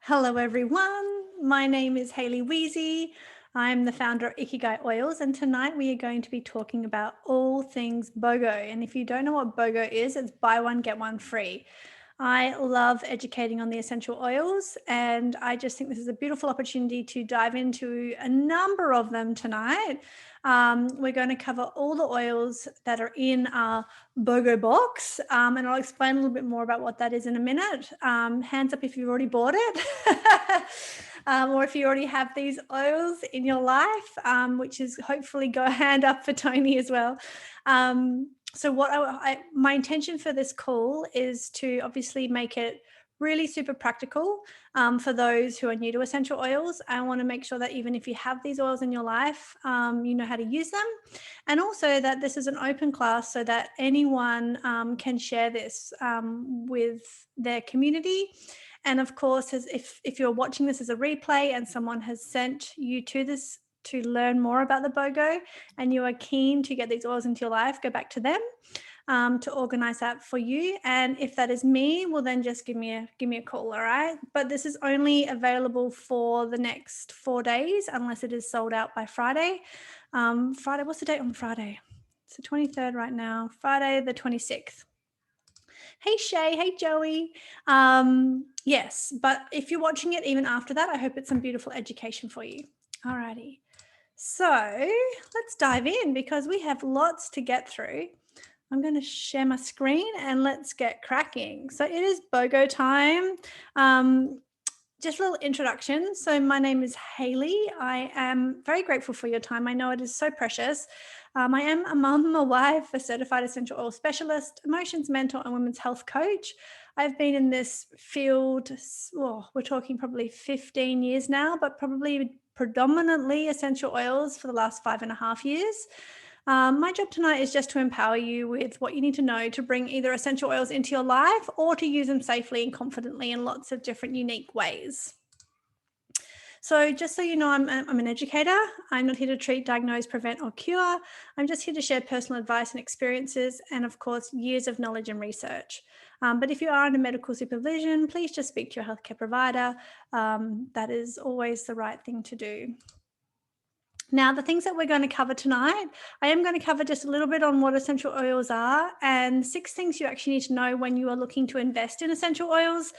Hello everyone, my name is Hayley Wiese. I'm the founder of Ikigai Oils, and tonight we are going to be talking about all things BOGO. And if you don't know what BOGO is, it's buy one, get one free. I love educating on the essential oils, and I just think this is a beautiful opportunity to dive into a number of them tonight. We're going to cover all the oils that are in our BOGO box, and I'll explain a little bit more about what that is in a minute. Hands up if you've already bought it. Or if you already have these oils in your life, which is hopefully go hand up for Tony as well. So what my intention for this call is to obviously make it really super practical for those who are new to essential oils. I want to make sure that even if you have these oils in your life, you know how to use them. And also that this is an open class so that anyone can share this with their community. And of course, if you're watching this as a replay and someone has sent you to this to learn more about the BOGO and you are keen to get these oils into your life, go back to them to organize that for you. And if that is me, well, then just give me a call, all right? But this is only available for the next 4 days unless it is sold out by Friday. Friday, what's the date on Friday? It's the 23rd right now, Friday the 26th. Hey Shay, hey Joey. Yes, but if you're watching it even after that, I hope it's some beautiful education for you. Alrighty. So let's dive in because we have lots to get through. I'm going to share my screen and let's get cracking. So it is BOGO time. Just a little introduction. So my name is Hayley. I am very grateful for your time. I know it is so precious. I am a mum, a wife, a certified essential oil specialist, emotions mentor, and women's health coach. I've been in this field, we're talking probably 15 years now, but probably predominantly essential oils for the last 5.5 years. My job tonight is just to empower you with what you need to know to bring either essential oils into your life or to use them safely and confidently in lots of different unique ways. So just so you know, I'm an educator. I'm not here to treat, diagnose, prevent, or cure. I'm just here to share personal advice and experiences and, of course, years of knowledge and research. But if you are under medical supervision, please just speak to your healthcare provider. That is always the right thing to do. Now, the things that we're going to cover tonight, I am going to cover just a little bit on what essential oils are and 6 things you actually need to know when you are looking to invest in essential oils.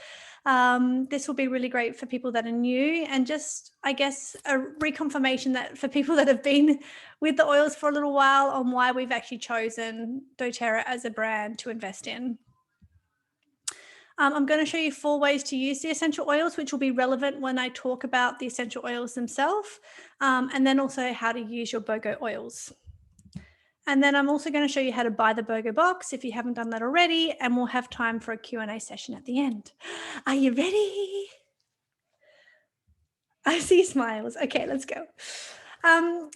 This will be really great for people that are new and just, I guess, a reconfirmation that for people that have been with the oils for a little while on why we've actually chosen Doterra as a brand to invest in. I'm going to show you 4 ways to use the essential oils, which will be relevant when I talk about the essential oils themselves, and then also how to use your BOGO oils. And then I'm also going to show you how to buy the BOGO box if you haven't done that already, and we'll have time for a Q&A session at the end. Are you ready? I see smiles. Okay, let's go.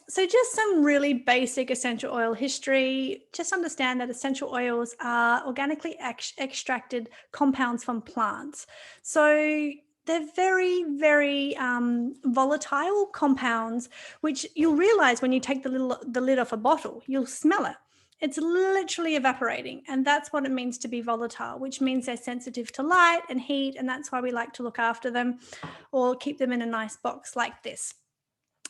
So just some really basic essential oil history. Just understand that essential oils are organically extracted compounds from plants. So they're very, very volatile compounds, which you'll realize when you take the lid off a bottle, you'll smell it. It's literally evaporating, and that's what it means to be volatile, which means they're sensitive to light and heat, and that's why we like to look after them or keep them in a nice box like this.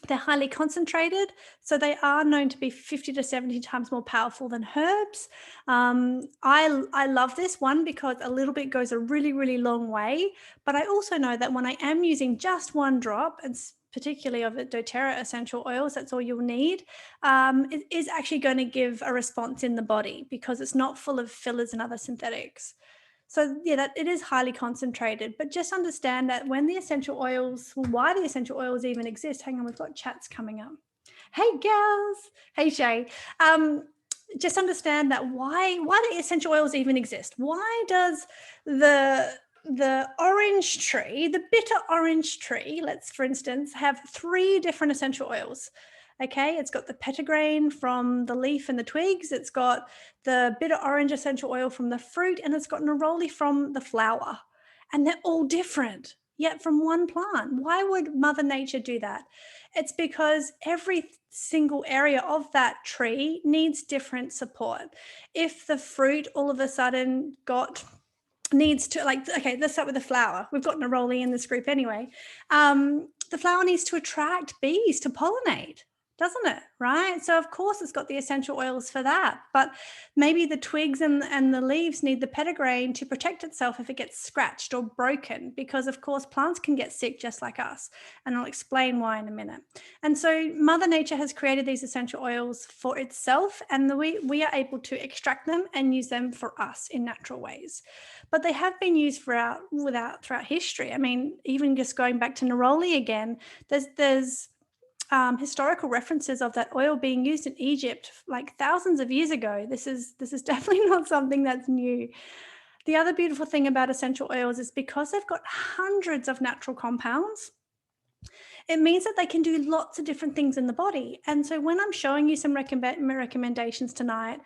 They're highly concentrated, so they are known to be 50 to 70 times more powerful than herbs. I love this one because a little bit goes a really, really long way, but I also know that when I am using just 1 drop, and particularly of the doTERRA essential oils, that's all you'll need, it is actually going to give a response in the body because it's not full of fillers and other synthetics. So yeah, that it is highly concentrated, but just understand that when the essential oils, why the essential oils even exist. Hang on, we've got chats coming up. Hey girls, hey Shay. Just understand that why do essential oils even exist? Why does the orange tree, the bitter orange tree, let's for instance, have 3 different essential oils? Okay, it's got the petitgrain from the leaf and the twigs, it's got the bitter orange essential oil from the fruit, and it's got neroli from the flower. And they're all different, yet from one plant. Why would Mother Nature do that? It's because every single area of that tree needs different support. If the fruit all of a sudden got needs to, like, okay, let's start with the flower. We've got Neroli in this group anyway. The flower needs to attract bees to pollinate, doesn't it? Right? So of course it's got the essential oils for that, but maybe the twigs and the leaves need the petitgrain to protect itself if it gets scratched or broken, because of course plants can get sick just like us, and I'll explain why in a minute. And so Mother Nature has created these essential oils for itself, and we are able to extract them and use them for us in natural ways. But they have been used throughout history. I mean, even just going back to Neroli again, there's historical references of that oil being used in Egypt like thousands of years ago. This is definitely not something that's new. The other beautiful thing about essential oils is because they've got hundreds of natural compounds, it means that they can do lots of different things in the body. And so when I'm showing you some recommendations tonight,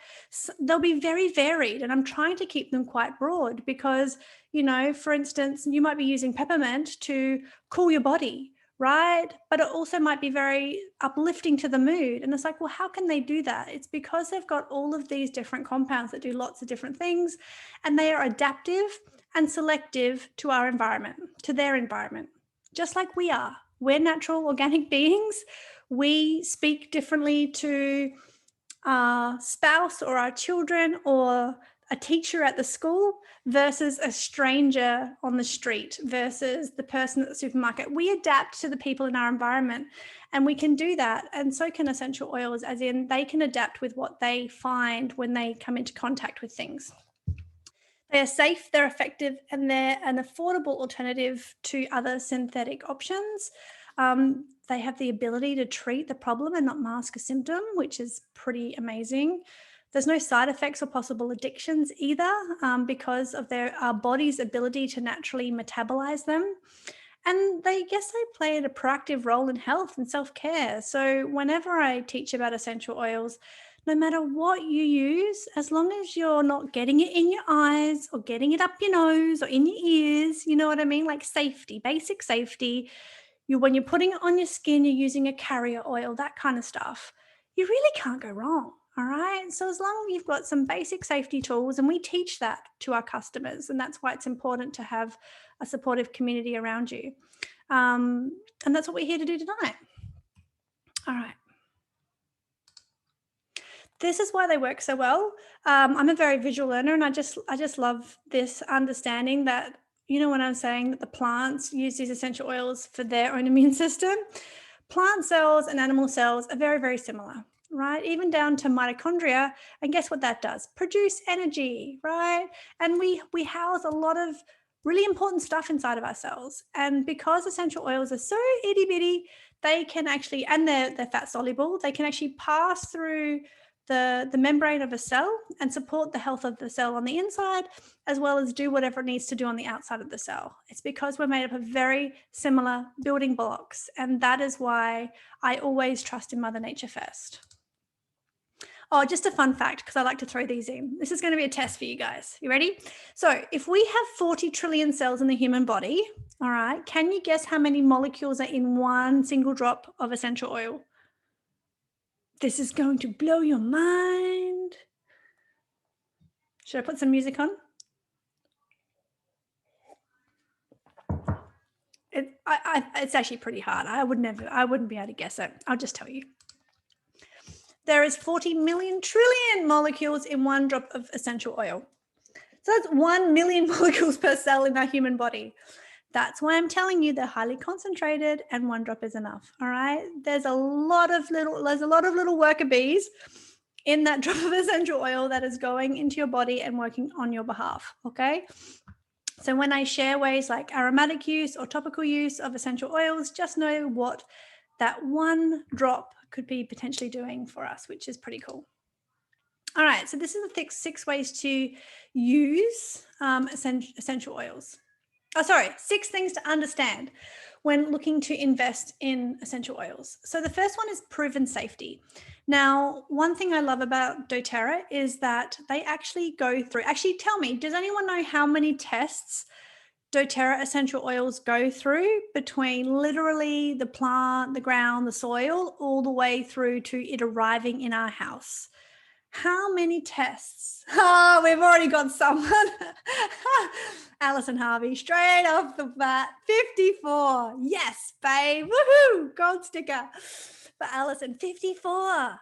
they'll be very varied, and I'm trying to keep them quite broad because, you know, for instance, you might be using peppermint to cool your body, right? But it also might be very uplifting to the mood. And it's like, well, how can they do that? It's because they've got all of these different compounds that do lots of different things, and they are adaptive and selective to our environment, to their environment, just like we are. We're natural organic beings. We speak differently to our spouse or our children or a teacher at the school versus a stranger on the street versus the person at the supermarket. We adapt to the people in our environment, and we can do that. And so can essential oils, as in they can adapt with what they find when they come into contact with things. They are safe, they're effective, and they're an affordable alternative to other synthetic options. They have the ability to treat the problem and not mask a symptom, which is pretty amazing. There's no side effects or possible addictions either, because of our body's ability to naturally metabolize them. And they play a proactive role in health and self-care. So whenever I teach about essential oils, no matter what you use, as long as you're not getting it in your eyes or getting it up your nose or in your ears, you know what I mean? Like safety, basic safety. When you're putting it on your skin, you're using a carrier oil, that kind of stuff. You really can't go wrong, all right? So as long as you've got some basic safety tools, and we teach that to our customers, and that's why it's important to have a supportive community around you. And that's what we're here to do tonight. All right. This is why they work so well. I'm a very visual learner, and I just love this understanding that, you know, when I'm saying that the plants use these essential oils for their own immune system, plant cells and animal cells are very, very similar, right? Even down to mitochondria. And guess what that does? Produce energy, right? And we house a lot of really important stuff inside of our cells. And because essential oils are so itty bitty, they can actually, and they're fat soluble, they can actually pass through the membrane of a cell and support the health of the cell on the inside, as well as do whatever it needs to do on the outside of the cell. It's because we're made up of very similar building blocks. And that is why I always trust in Mother Nature first. Oh, just a fun fact, because I like to throw these in. This is going to be a test for you guys. You ready? So if we have 40 trillion cells in the human body, all right, can you guess how many molecules are in one single drop of essential oil? This is going to blow your mind. Should I put some music on? It's actually pretty hard. I wouldn't be able to guess it. I'll just tell you. There is 40 million trillion molecules in one drop of essential oil. So that's 1 million molecules per cell in our human body. That's why I'm telling you they're highly concentrated, and one drop is enough. All right. There's a lot of little worker bees in that drop of essential oil that is going into your body and working on your behalf. Okay. So when I share ways like aromatic use or topical use of essential oils, just know what that one drop could be potentially doing for us, which is pretty cool. All right. So this is the 6 ways to use essential oils. 6 things to understand when looking to invest in essential oils. So the first one is proven safety. Now, one thing I love about doTERRA is that they actually go through, tell me, does anyone know how many tests doTERRA essential oils go through between literally the plant, the ground, the soil, all the way through to it arriving in our house? How many tests? Oh, we've already got someone. Alison Harvey, straight off the bat, 54. Yes, babe. Woohoo! Gold sticker for Alison. 54.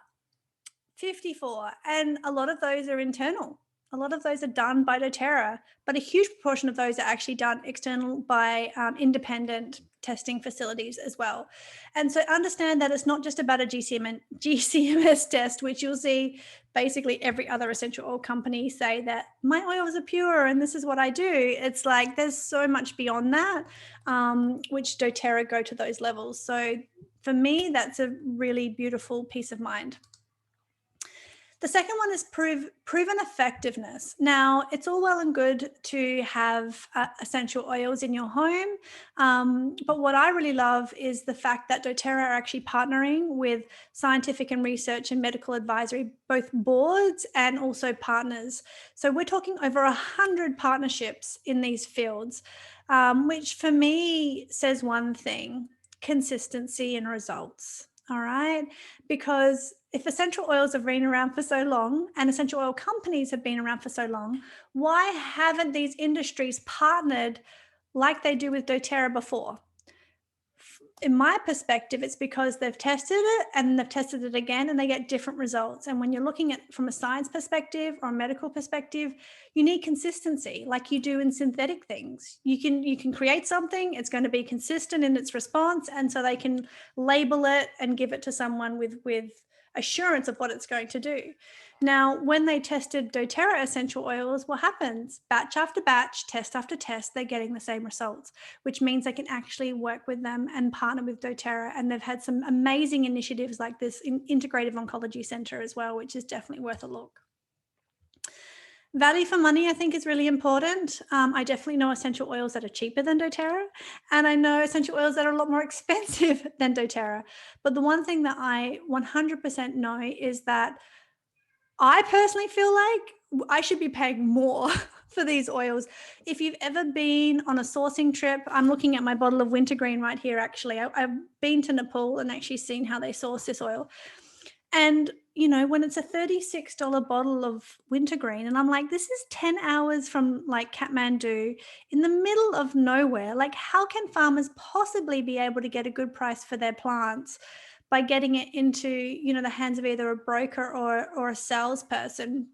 54. And a lot of those are internal. A lot of those are done by doTERRA, but a huge proportion of those are actually done external by independent testing facilities as well. And so understand that it's not just about a GCMS test, which you'll see basically every other essential oil company say that my oils are pure and this is what I do. It's like there's so much beyond that, which doTERRA go to those levels. So for me, that's a really beautiful peace of mind. The second one is proven effectiveness. Now, it's all well and good to have essential oils in your home, but what I really love is the fact that doTERRA are actually partnering with scientific and research and medical advisory, both boards and also partners. So we're talking over 100 partnerships in these fields, which for me says one thing: consistency in results. All right, because if essential oils have been around for so long and essential oil companies have been around for so long, why haven't these industries partnered like they do with doTERRA before? In my perspective, it's because they've tested it and they've tested it again and they get different results. And when you're looking at from a science perspective or a medical perspective, you need consistency like you do in synthetic things. You can create something, it's going to be consistent in its response, and so they can label it and give it to someone with assurance of what it's going to do. Now, when they tested doTERRA essential oils, what happens? Batch after batch, test after test, they're getting the same results, which means they can actually work with them and partner with doTERRA. And they've had some amazing initiatives like this in Integrative Oncology Center as well, which is definitely worth a look. Value for money, I think, is really important. I definitely know essential oils that are cheaper than doTERRA, and I know essential oils that are a lot more expensive than doTERRA. But the one thing that I 100% know is that I personally feel like I should be paying more for these oils. If you've ever been on a sourcing trip, I'm looking at my bottle of wintergreen right here, actually. I've been to Nepal and actually seen how they source this oil. And, you know, when it's a $36 bottle of wintergreen, and I'm like, this is 10 hours from like Kathmandu in the middle of nowhere. Like, how can farmers possibly be able to get a good price for their plants by getting it into, you know, the hands of either a broker or a salesperson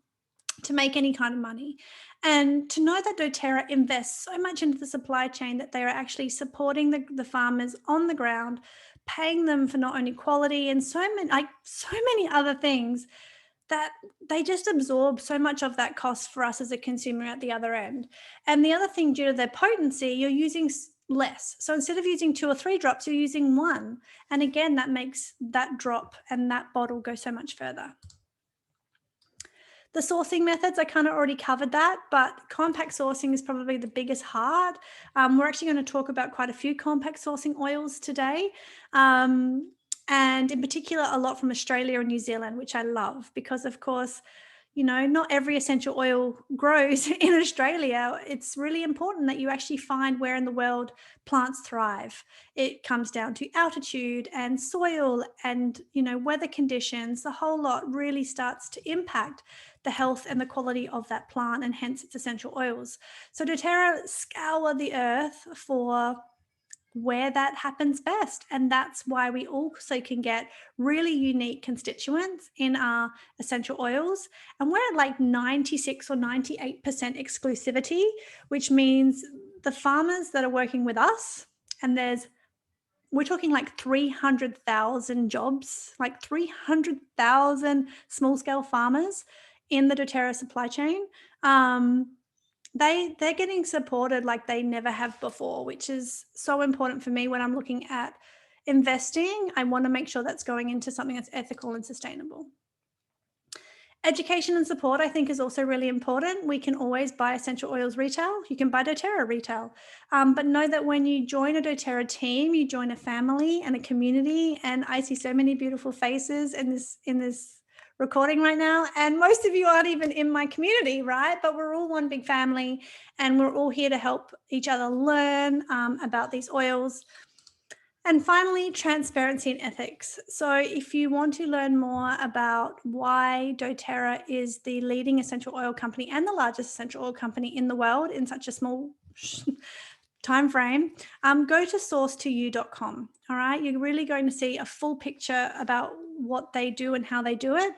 to make any kind of money? And to know that doTERRA invests so much into the supply chain that they are actually supporting the farmers on the ground, paying them for not only quality and so many other things, that they just absorb so much of that cost for us as a consumer at the other end. And the other thing, due to their potency, you're using less. So instead of using 2 or 3 drops, you're using 1. And again, that makes that drop and that bottle go so much further. The sourcing methods, I kind of already covered that, but compact sourcing is probably the biggest heart. We're actually going to talk about quite a few compact sourcing oils today. And in particular, a lot from Australia and New Zealand, which I love because, of course, you know, not every essential oil grows in Australia. It's really important that you actually find where in the world plants thrive. It comes down to altitude and soil and, you know, weather conditions. The whole lot really starts to impact the health and the quality of that plant, and hence its essential oils. So doTERRA scour the earth for where that happens best. And that's why we also can get really unique constituents in our essential oils. And we're at like 96 or 98% exclusivity, which means the farmers that are working with us, and we're talking like 300,000 jobs, like 300,000 small scale farmers in the doTERRA supply chain. They're getting supported like they never have before, which is so important for me when I'm looking at investing. I want to make sure that's going into something that's ethical and sustainable. Education and support, I think, is also really important. We can always buy essential oils retail. You can buy doTERRA retail. But know that when you join a doTERRA team, you join a family and a community. And I see so many beautiful faces in this recording right now, and most of you aren't even in my community, right? But we're all one big family, and we're all here to help each other learn about these oils. And finally, transparency and ethics. So if you want to learn more about why doTERRA is the leading essential oil company and the largest essential oil company in the world in such a small time frame, go to source2u.com. All right, you're really going to see a full picture about what they do and how they do it,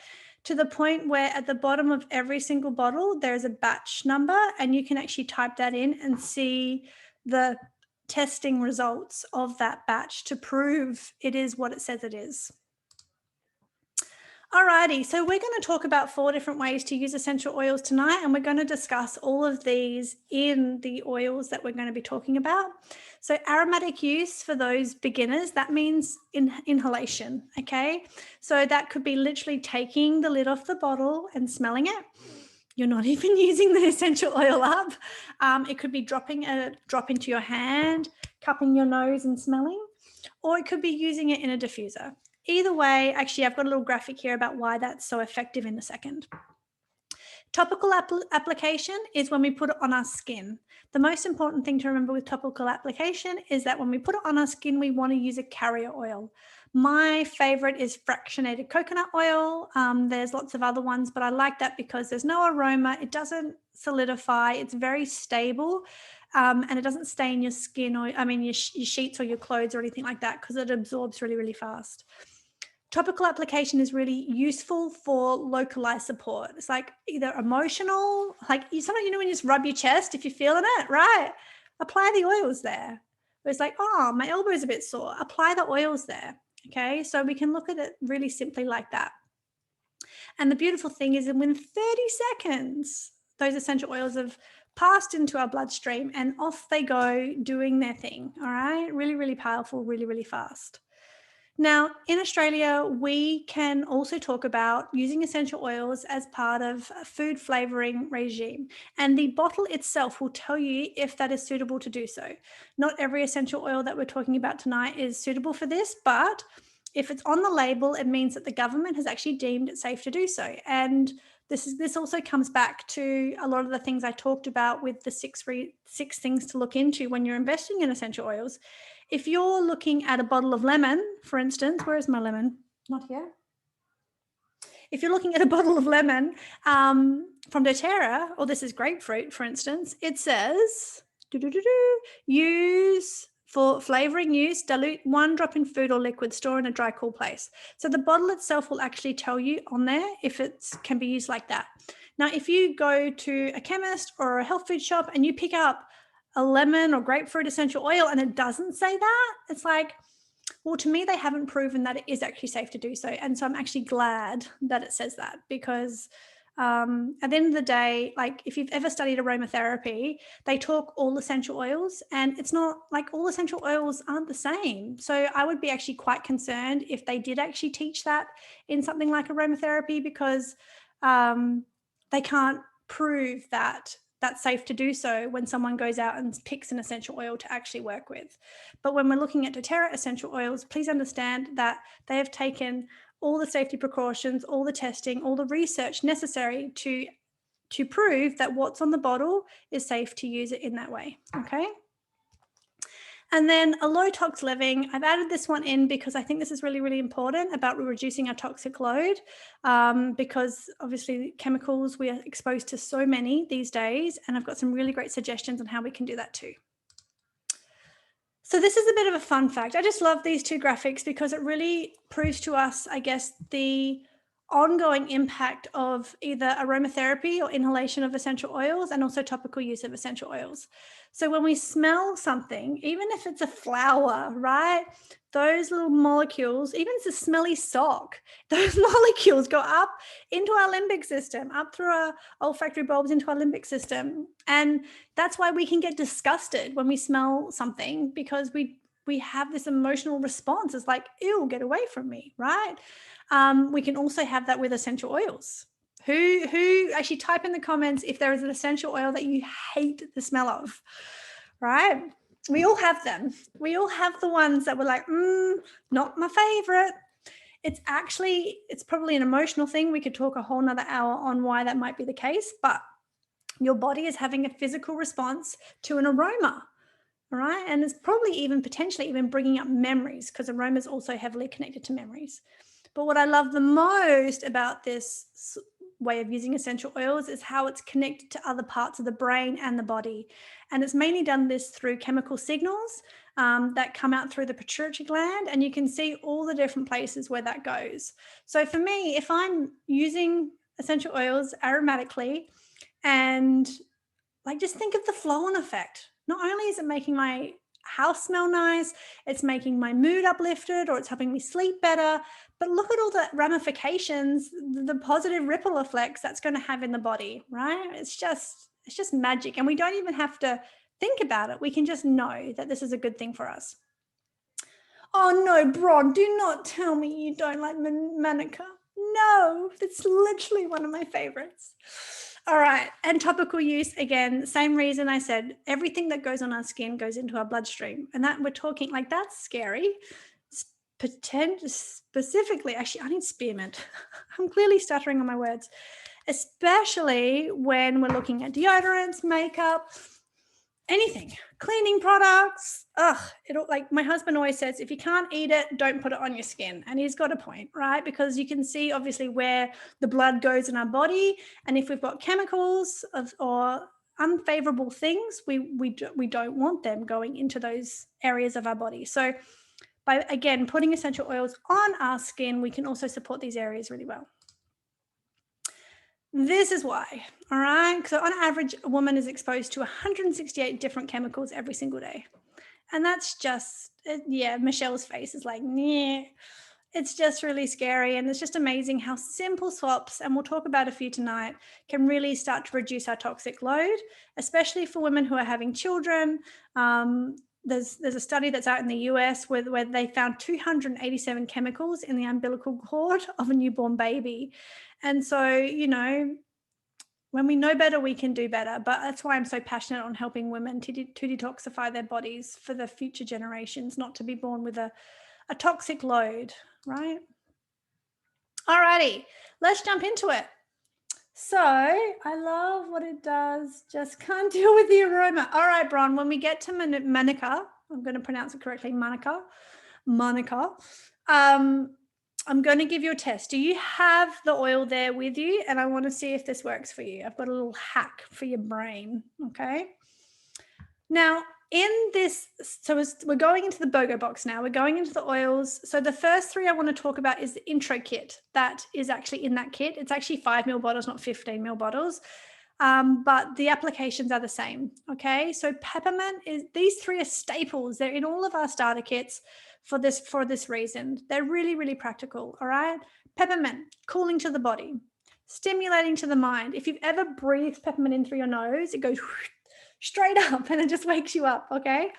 to the point where at the bottom of every single bottle there's a batch number, and you can actually type that in and see the testing results of that batch to prove it is what it says it is. Alrighty, so we're going to talk about 4 different ways to use essential oils tonight, and we're going to discuss all of these in the oils that we're going to be talking about. So aromatic use, for those beginners, that means inhalation, okay? So that could be literally taking the lid off the bottle and smelling it. You're not even using the essential oil up. It could be dropping a drop into your hand, cupping your nose and smelling, or it could be using it in a diffuser. Either way, actually, I've got a little graphic here about why that's so effective in a second. Topical application is when we put it on our skin. The most important thing to remember with topical application is that when we put it on our skin, we want to use a carrier oil. My favorite is fractionated coconut oil. There's lots of other ones, but I like that because there's no aroma. It doesn't solidify. It's very stable. And it doesn't stain your skin or, your sheets or your clothes or anything like that, because it absorbs really, really fast. Topical application is really useful for localized support. It's like either emotional, like sometimes, when you just rub your chest, if you're feeling it, right? Apply the oils there. It's like, oh, my elbow is a bit sore. Apply the oils there. Okay, so we can look at it really simply like that. And the beautiful thing is that within 30 seconds, those essential oils have passed into our bloodstream and off they go doing their thing. All right, really, really powerful, really, really fast. Now, in Australia, we can also talk about using essential oils as part of a food flavoring regime. And the bottle itself will tell you if that is suitable to do so. Not every essential oil that we're talking about tonight is suitable for this, but if it's on the label, it means that the government has actually deemed it safe to do so. And this also comes back to a lot of the things I talked about with the six things to look into when you're investing in essential oils. If you're looking at a bottle of lemon, for instance, where is my lemon? Not here. If you're looking at a bottle of lemon from doTERRA, or this is grapefruit, for instance, it says, use for flavoring use, dilute 1 drop in food or liquid, store in a dry, cool place. So the bottle itself will actually tell you on there if it can be used like that. Now, if you go to a chemist or a health food shop and you pick up a lemon or grapefruit essential oil and it doesn't say that, it's like, well, to me, they haven't proven that it is actually safe to do so. And so I'm actually glad that it says that, because at the end of the day, like if you've ever studied aromatherapy, they talk all essential oils, and it's not like all essential oils aren't the same. So I would be actually quite concerned if they did actually teach that in something like aromatherapy, because they can't prove that that's safe to do so when someone goes out and picks an essential oil to actually work with. But when we're looking at doTERRA essential oils, please understand that they have taken all the safety precautions, all the testing, all the research necessary to prove that what's on the bottle is safe to use it in that way, okay? And then a low tox living, I've added this one in because I think this is really, really important about reducing our toxic load, because obviously chemicals, we are exposed to so many these days, and I've got some really great suggestions on how we can do that too. So this is a bit of a fun fact. I just love these 2 graphics because it really proves to us, I guess, the ongoing impact of either aromatherapy or inhalation of essential oils, and also topical use of essential oils. So when we smell something, even if it's a flower, right, those little molecules, even if it's a smelly sock, those molecules go up into our limbic system, up through our olfactory bulbs into our limbic system. And that's why we can get disgusted when we smell something, because we have this emotional response. It's like, ew, get away from me, right? We can also have that with essential oils. Who actually type in the comments if there is an essential oil that you hate the smell of, right? We all have them. We all have the ones that we're like, not my favorite. It's probably an emotional thing. We could talk a whole nother hour on why that might be the case, but your body is having a physical response to an aroma. All right. And it's probably even potentially even bringing up memories, because aroma is also heavily connected to memories. But what I love the most about this way of using essential oils is how it's connected to other parts of the brain and the body. And it's mainly done this through chemical signals that come out through the pituitary gland. And you can see all the different places where that goes. So for me, if I'm using essential oils aromatically, and like, just think of the flow-on effect. Not only is it making my house smell nice, it's making my mood uplifted, or it's helping me sleep better, but look at all the ramifications, the positive ripple effects that's going to have in the body, right? It's just magic. And we don't even have to think about it. We can just know that this is a good thing for us. Oh no, Bron, do not tell me you don't like Manuka. No, it's literally one of my favorites. All right, and topical use, again, same reason I said, everything that goes on our skin goes into our bloodstream. And that we're talking, like, that's scary. Specifically, actually, I need spearmint. I'm clearly stuttering on my words. Especially when we're looking at deodorants, makeup, anything, cleaning products. Like my husband always says, if you can't eat it, don't put it on your skin. And he's got a point, right? Because you can see obviously where the blood goes in our body. And if we've got chemicals or unfavorable things, we don't want them going into those areas of our body. So by, again, putting essential oils on our skin, we can also support these areas really well. This is why, all right? So on average, a woman is exposed to 168 different chemicals every single day. And that's just, yeah, Michelle's face is like, nah. It's just really scary. And it's just amazing how simple swaps, and we'll talk about a few tonight, can really start to reduce our toxic load, especially for women who are having children. There's a study that's out in the US where they found 287 chemicals in the umbilical cord of a newborn baby. And so, you know, when we know better, we can do better. But that's why I'm so passionate on helping women to detoxify their bodies for the future generations, not to be born with a toxic load, right? All righty, let's jump into it. So I love what it does, just can't deal with the aroma. All right, Bron, when we get to Manuka, I'm going to pronounce it correctly, Manuka, I'm going to give you a test. Do you have the oil there with you? And I want to see if this works for you. I've got a little hack for your brain, okay? Now, in this, so we're going into the BOGO box now. We're going into the oils. So the first three I want to talk about is the intro kit that is actually in that kit. It's actually 5 ml bottles, not 15 ml bottles. But the applications are the same, okay? So peppermint these three are staples. They're in all of our starter kits for this reason. They're really, really practical, all right? Peppermint, cooling to the body, stimulating to the mind. If you've ever breathed peppermint in through your nose, it goes straight up and it just wakes you up, okay?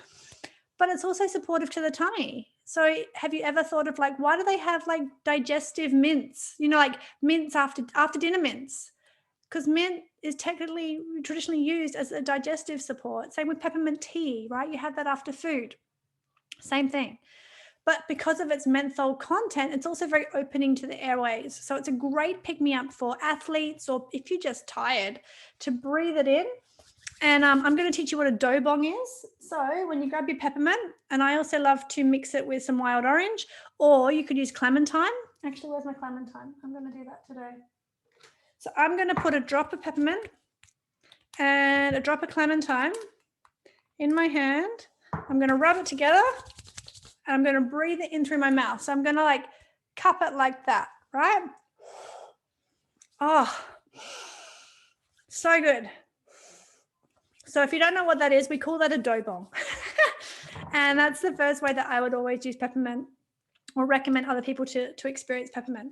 But it's also supportive to the tummy. So have you ever thought of, like, why do they have like digestive mints? You know, like mints after dinner mints. Because mint is traditionally used as a digestive support. Same with peppermint tea, right? You have that after food. Same thing. But because of its menthol content, it's also very opening to the airways. So it's a great pick-me-up for athletes, or if you're just tired, to breathe it in. And I'm going to teach you what a dough bong is. So when you grab your peppermint, and I also love to mix it with some wild orange, or you could use clementine. Actually, where's my clementine? I'm going to do that today. So I'm going to put a drop of peppermint and a drop of clementine in my hand. I'm going to rub it together and I'm going to breathe it in through my mouth. So I'm going to like cup it like that, right? Oh, so good. So if you don't know what that is, we call that a dough bong. And that's the first way that I would always use peppermint, or recommend other people to experience peppermint.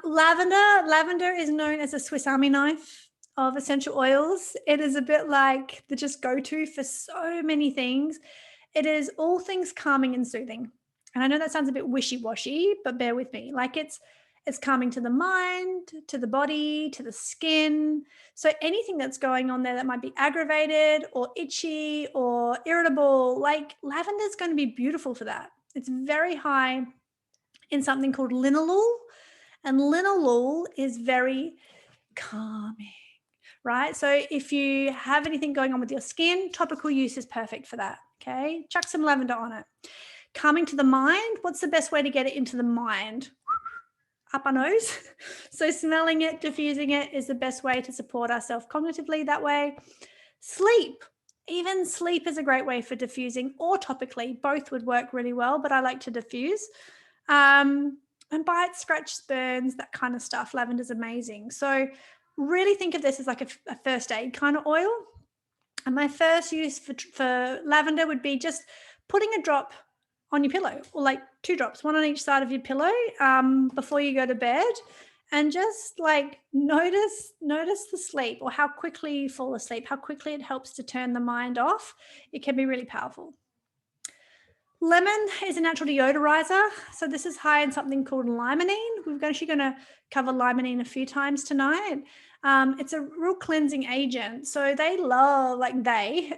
Lavender is known as a Swiss Army knife of essential oils. It is a bit like the just go-to for so many things. It is all things calming and soothing. And I know that sounds a bit wishy-washy, but bear with me. Like it's calming to the mind, to the body, to the skin. So anything that's going on there that might be aggravated or itchy or irritable, like lavender is going to be beautiful for that. It's very high in something called linalool. And linalool is very calming, right? So if you have anything going on with your skin, Topical Use is perfect for that, okay? Chuck some lavender on it. Coming to the mind, what's the best way to get it into the mind? Up our nose. So smelling it, diffusing it is the best way to support ourselves cognitively that way. Sleep. Even sleep is a great way for diffusing, or topically. Both would work really well, but I like to diffuse. And bites, scratches, burns, that kind of stuff. Lavender's amazing. So really think of this as like a first aid kind of oil. And my first use for lavender would be just putting a drop on your pillow, or like 2 drops, one on each side of your pillow, before you go to bed, and just like notice the sleep, or how quickly you fall asleep, how quickly it helps to turn the mind off. It can be really powerful. Lemon is a natural deodorizer. So this is high in something called limonene. We're actually going to cover limonene a few times tonight. It's a real cleansing agent. So they love,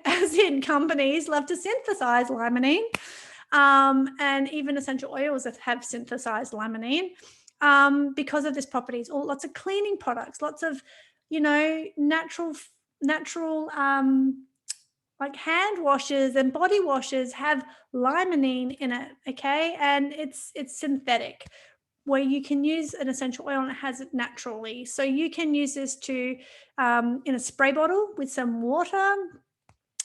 as in companies, love to synthesize limonene. And even essential oils that have synthesized limonene, because of this properties, or lots of cleaning products, lots of, natural like hand washes and body washes have limonene in it, okay? And it's synthetic, where you can use an essential oil and it has it naturally. So you can use this to in a spray bottle with some water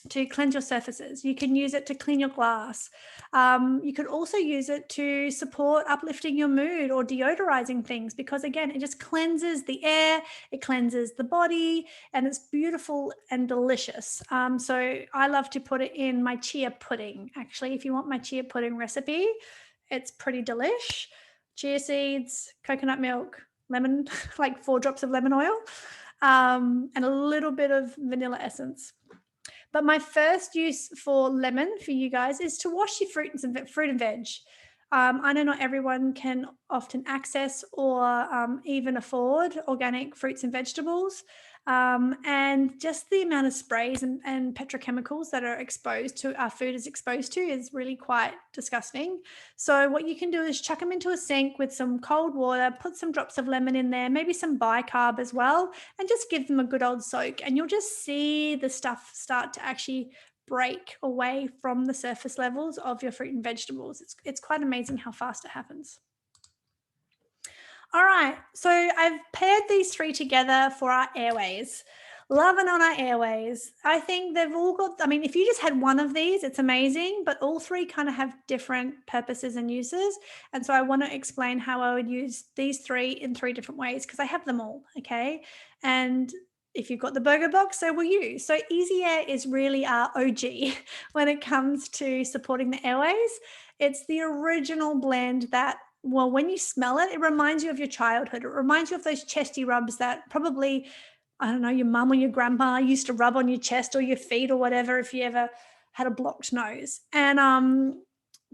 to cleanse your surfaces. You can use it to clean your glass. You could also use it to support uplifting your mood or deodorizing things, because again, it just cleanses the air, it cleanses the body, and it's beautiful and delicious. So I love to put it in my chia pudding. Actually, if you want my chia pudding recipe, it's pretty delish. Chia seeds, coconut milk, lemon, like 4 drops of lemon oil, and a little bit of vanilla essence. But my first use for lemon for you guys is to wash your fruit and veg. I know not everyone can often access or even afford organic fruits and vegetables. And just the amount of sprays and petrochemicals that are exposed to, our food is exposed to, is really quite disgusting. So what you can do is chuck them into a sink with some cold water, put some drops of lemon in there, maybe some bicarb as well, and just give them a good old soak. And you'll just see the stuff start to actually break away from the surface levels of your fruit and vegetables. It's quite amazing how fast it happens. All right, so I've paired these 3 together for our airways. Loving on our airways. I think they've all got, if you just had one of these, it's amazing, but all 3 kind of have different purposes and uses. And so I want to explain how I would use these 3 in 3 different ways, because I have them all, okay? And if you've got the BOGO box, so will you. So Easy Air is really our OG when it comes to supporting the airways. It's the original blend that, well, when you smell it, it reminds you of your childhood. It reminds you of those chesty rubs that probably, I don't know, your mum or your grandma used to rub on your chest or your feet or whatever, if you ever had a blocked nose. And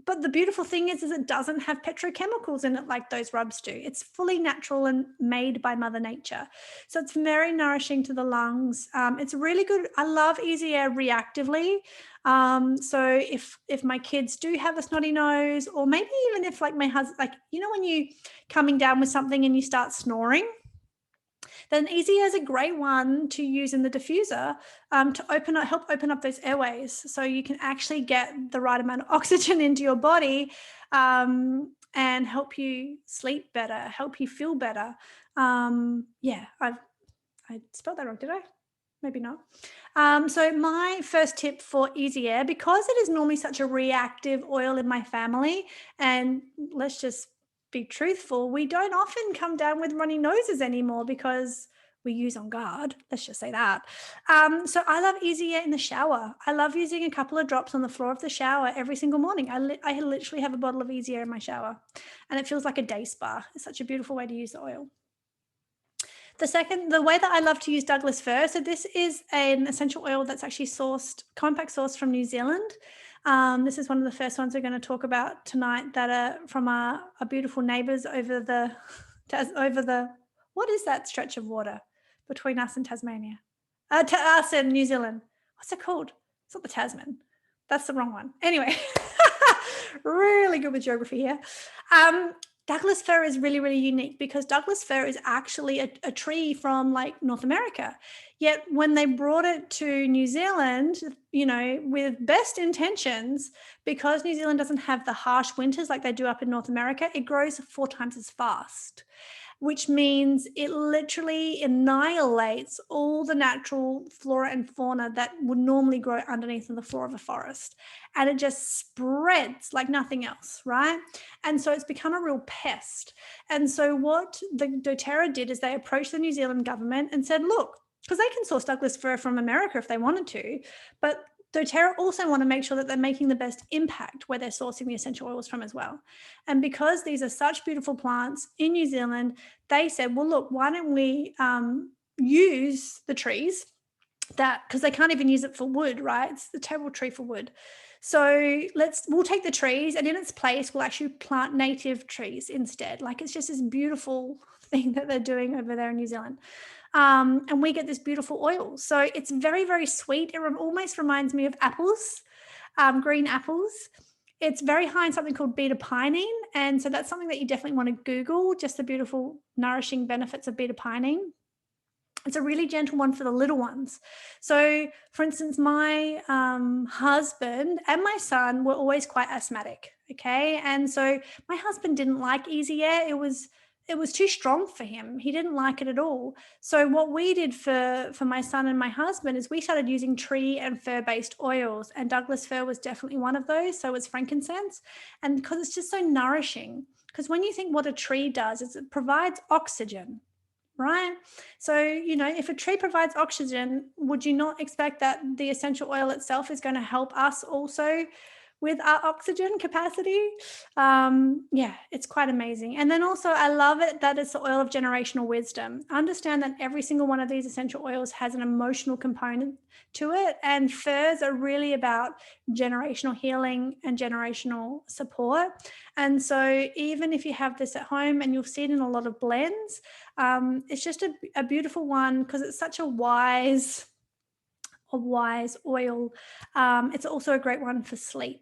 but the beautiful thing is it doesn't have petrochemicals in it like those rubs do. It's fully natural and made by Mother Nature. So it's very nourishing to the lungs. It's really good. I love Easy Air reactively. So if my kids do have a snotty nose, or maybe even if like my husband, when you coming down with something and you start snoring, then Easy Air is a great one to use in the diffuser to help open up those airways, so you can actually get the right amount of oxygen into your body, and help you sleep better, help you feel better. I spelled that wrong, did I? Maybe not. So my first tip for Easy Air, because it is normally such a reactive oil in my family, and let's just be truthful, we don't often come down with runny noses anymore because we use On Guard. Let's just say that. So I love Easy Air in the shower. I love using a couple of drops on the floor of the shower every single morning. I literally have a bottle of Easy Air in my shower, and it feels like a day spa. It's such a beautiful way to use the oil. The way that I love to use Douglas Fir, so this is an essential oil that's actually compact sourced from New Zealand. This is one of the first ones we're going to talk about tonight that are from our beautiful neighbours over the, what is that stretch of water between us and Tasmania? To us and New Zealand. What's it called? It's not the Tasman. That's the wrong one. Anyway, really good with geography here. Douglas fir is really, really unique because Douglas fir is actually a tree from like North America. Yet when they brought it to New Zealand, you know, with best intentions, because New Zealand doesn't have the harsh winters like they do up in North America, it grows 4 times as fast, which means it literally annihilates all the natural flora and fauna that would normally grow underneath the floor of a forest. And it just spreads like nothing else, right? And so it's become a real pest. And so what the Doterra did is they approached the New Zealand government and said, look, because they can source Douglas fir from America if they wanted to, but doTERRA also want to make sure that they're making the best impact where they're sourcing the essential oils from as well. And because these are such beautiful plants in New Zealand, they said, well, look, why don't we use the trees that, because they can't even use it for wood, right? It's the terrible tree for wood. So we'll take the trees, and in its place, we'll actually plant native trees instead. Like, it's just this beautiful thing that they're doing over there in New Zealand. And we get this beautiful oil. So it's very, very sweet. It almost reminds me of apples, green apples. It's very high in something called beta-pinene. And so that's something that you definitely want to Google, just the beautiful nourishing benefits of beta-pinene. It's a really gentle one for the little ones. So for instance, my husband and my son were always quite asthmatic. Okay. And so my husband didn't like easy air. It was too strong for him. He didn't like it at all. So what we did for my son and my husband is we started using tree and fir-based oils, and Douglas fir was definitely one of those. So was frankincense. And because it's just so nourishing, because when you think what a tree does is it provides oxygen, right? So, you know, if a tree provides oxygen, would you not expect that the essential oil itself is going to help us also with our oxygen capacity? Yeah, it's quite amazing. And then also I love it that it's the oil of generational wisdom. Understand that every single one of these essential oils has an emotional component to it, and firs are really about generational healing and generational support. And so even if you have this at home, and you'll see it in a lot of blends, it's just a beautiful one because it's such a wise oil. It's also a great one for sleep.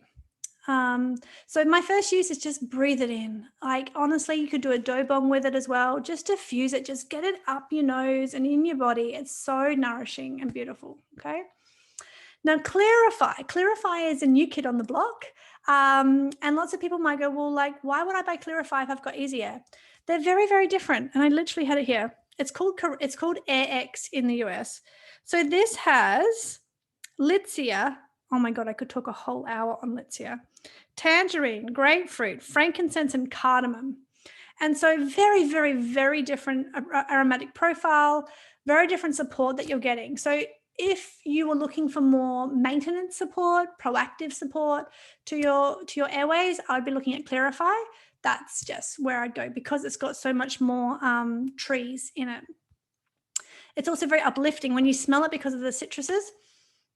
So my first use is just breathe it in. Like, honestly, you could do a dough bomb with it as well. Just diffuse it, just get it up your nose and in your body. It's so nourishing and beautiful. Okay. Now, Clearify is a new kid on the block. And lots of people might go, well, like, why would I buy Clearify if I've got easy air? They're very, very different. And I literally had it here. It's called Air X in the US. So this has Litsea. Oh my God, I could talk a whole hour on Litsea. Tangerine, grapefruit, frankincense, and cardamom. And so very, very, very different aromatic profile, very different support that you're getting. So if you were looking for more maintenance support, proactive support to your airways, I'd be looking at Clearify. That's just where I'd go because it's got so much more trees in it. It's also very uplifting when you smell it because of the citruses.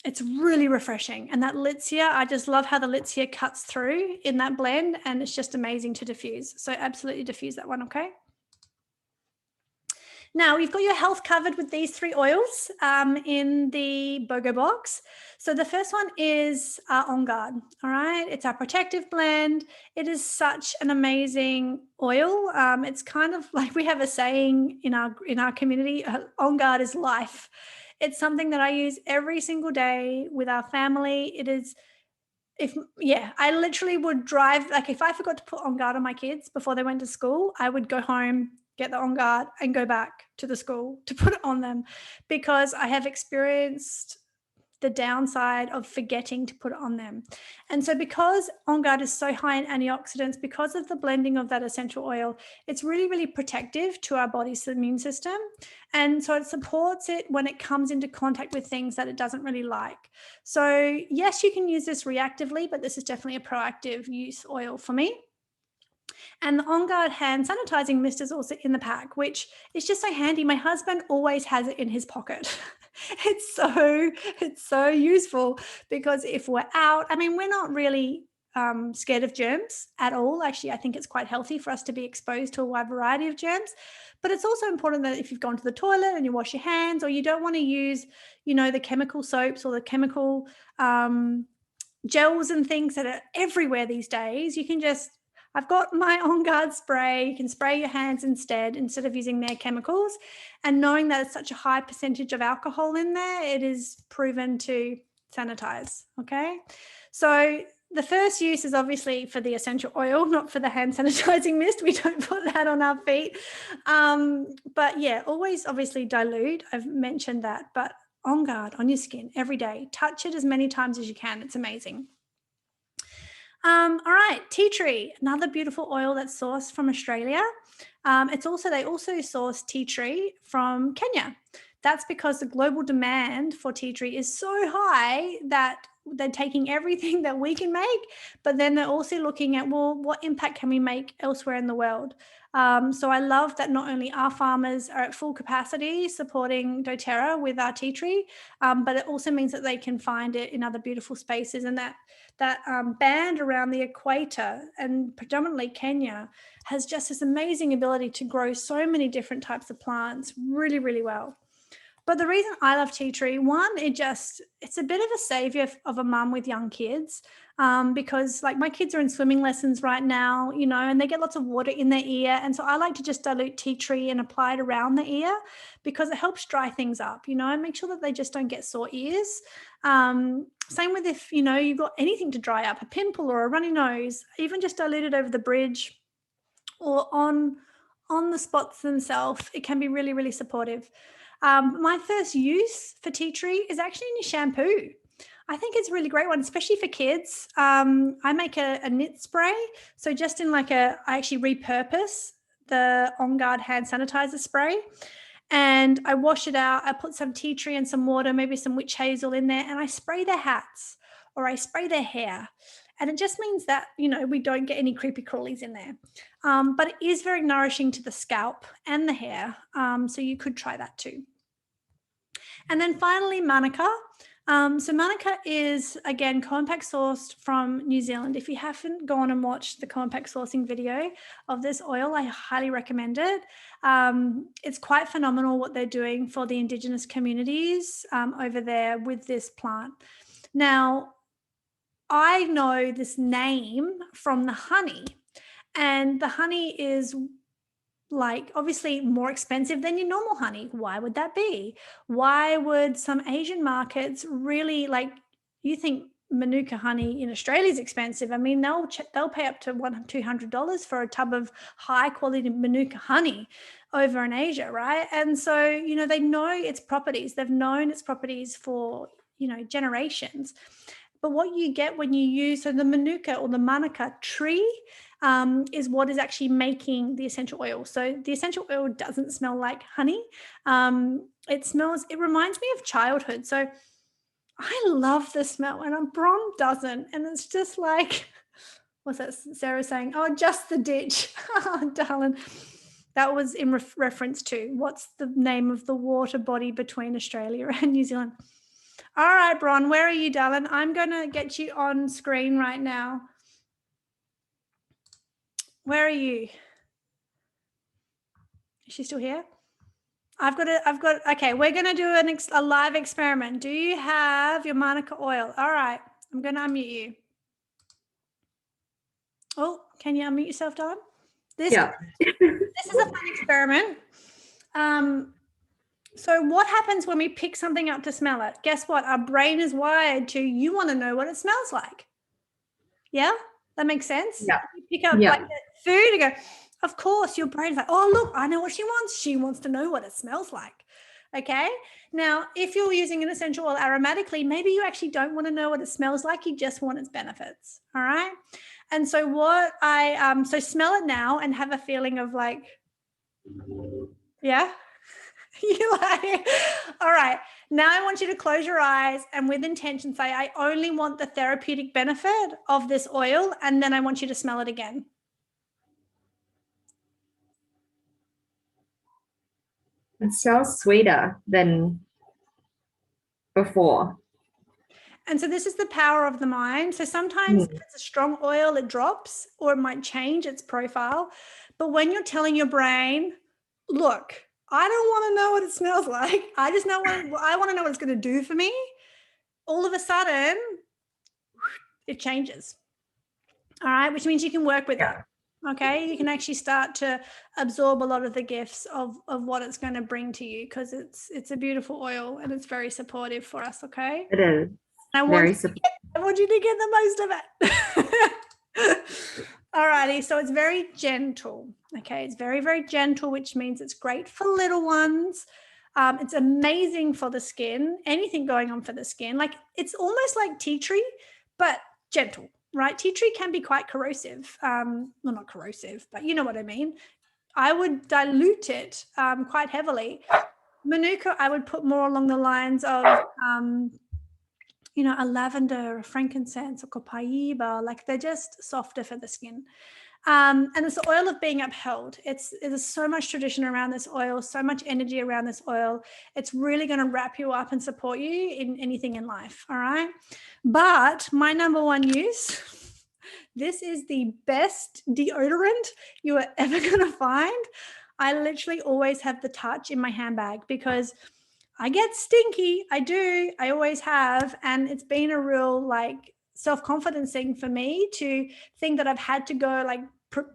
It's really refreshing. And that Litsea, I just love how the Litsea cuts through in that blend, and it's just amazing to diffuse. So absolutely diffuse that one, okay? Now, you've got your health covered with these 3 oils in the BOGO box. So the first one is On Guard, all right? It's our protective blend. It is such an amazing oil. It's kind of like we have a saying in our community, On Guard is life. It's something that I use every single day with our family. It is, I literally would drive, like if I forgot to put On Guard on my kids before they went to school, I would go home, get the On Guard and go back to the school to put it on them, because I have experienced the downside of forgetting to put it on them. And so because On Guard is so high in antioxidants, because of the blending of that essential oil, it's really, really protective to our body's immune system. And so it supports it when it comes into contact with things that it doesn't really like. So yes, you can use this reactively, but this is definitely a proactive use oil for me. And the On Guard hand sanitizing mist is also in the pack, which is just so handy. My husband always has it in his pocket. It's so useful because if we're out, I mean, we're not really scared of germs at all. Actually, I think it's quite healthy for us to be exposed to a wide variety of germs. But it's also important that if you've gone to the toilet and you wash your hands, or you don't want to use, the chemical soaps or the chemical gels and things that are everywhere these days, you can just I've got my On Guard spray. You can spray your hands instead of using their chemicals. And knowing that it's such a high percentage of alcohol in there, it is proven to sanitize, okay? So the first use is obviously for the essential oil, not for the hand sanitizing mist. We don't put that on our feet. But yeah, always obviously dilute. I've mentioned that, but On Guard on your skin every day. Touch it as many times as you can. It's amazing. All right, tea tree, another beautiful oil that's sourced from Australia. They also source tea tree from Kenya. That's because the global demand for tea tree is so high that they're taking everything that we can make, but then they're also looking at, well, what impact can we make elsewhere in the world? So I love that not only our farmers are at full capacity supporting doTERRA with our tea tree, but it also means that they can find it in other beautiful spaces. And that band around the equator, and predominantly Kenya, has just this amazing ability to grow so many different types of plants really, really well. But the reason I love tea tree, one, it's a bit of a savior of a mum with young kids, because like my kids are in swimming lessons right now, and they get lots of water in their ear. And so I like to just dilute tea tree and apply it around the ear because it helps dry things up, and make sure that they just don't get sore ears. Same with if, you've got anything to dry up, a pimple or a runny nose, even just dilute it over the bridge or on the spots themselves. It can be really, really supportive. My first use for tea tree is actually in your shampoo. I think it's a really great one, especially for kids. I make a knit spray. So just I actually repurpose the On Guard hand sanitizer spray, and I wash it out. I put some tea tree and some water, maybe some witch hazel in there, and I spray their hats or I spray their hair. And it just means that, we don't get any creepy crawlies in there. But it is very nourishing to the scalp and the hair. So you could try that too. And then finally, Manuka. So Manuka is, again, compact sourced from New Zealand. If you haven't gone and watched the compact sourcing video of this oil, I highly recommend it. It's quite phenomenal what they're doing for the Indigenous communities over there with this plant. Now, I know this name from the honey, and the honey is obviously more expensive than your normal honey. Why would that be? Why would some Asian markets really, you think Manuka honey in Australia is expensive? I mean, they'll pay up to $100-200 for a tub of high quality Manuka honey over in Asia, right? And so, they know its properties. They've known its properties for, generations. But what you get when you use the Manuka or the Manuka tree is what is actually making the essential oil. So the essential oil doesn't smell like honey. It reminds me of childhood. So I love the smell, and Bron doesn't. And it's just like, what's that Sarah saying? Oh, just the ditch. Oh, darling. That was in reference to what's the name of the water body between Australia and New Zealand. All right, Bron, where are you, darling? I'm going to get you on screen right now. Where are you? Is she still here? Okay, we're going to do a live experiment. Do you have your Manuka oil? All right, I'm going to unmute you. Oh, can you unmute yourself, darling? This is a fun experiment. So what happens when we pick something up to smell it? Guess what? Our brain is wired to, you want to know what it smells like. Yeah? That makes sense? Yeah. You pick up food and go, of course, your brain's like, oh, look, I know what she wants. She wants to know what it smells like. Okay? Now, if you're using an essential oil aromatically, maybe you actually don't want to know what it smells like. You just want its benefits. All right? And so so smell it now and have a feeling of yeah? You all right, now I want you to close your eyes and with intention say, I only want the therapeutic benefit of this oil, and then I want you to smell it again. It smells sweeter than before. And so this is the power of the mind. So sometimes if it's a strong oil, it drops or it might change its profile. But when you're telling your brain, look, I don't want to know what it smells like. I want to know what it's going to do for me. All of a sudden, it changes. All right, which means you can work with it. Okay, you can actually start to absorb a lot of the gifts of what it's going to bring to you, because it's a beautiful oil and it's very supportive for us. Okay, It is I want very you to I want you to get the most of it. Alrighty, so it's very gentle. Okay, it's very, very gentle, which means it's great for little ones. It's amazing for the skin. Anything going on for the skin, like it's almost like tea tree, but gentle, right? Tea tree can be quite corrosive. Well, not corrosive, but you know what I mean. I would dilute it quite heavily. Manuka, I would put more along the lines of a lavender, a frankincense, or copaiba. Like they're just softer for the skin. And it's the oil of being upheld. There's so much tradition around this oil, so much energy around this oil. It's really going to wrap you up and support you in anything in life. All right. But my number one use, this is the best deodorant you are ever going to find. I literally always have the Touch in my handbag because I get stinky. I do. I always have. And it's been a real self-confidence thing for me to think that I've had to go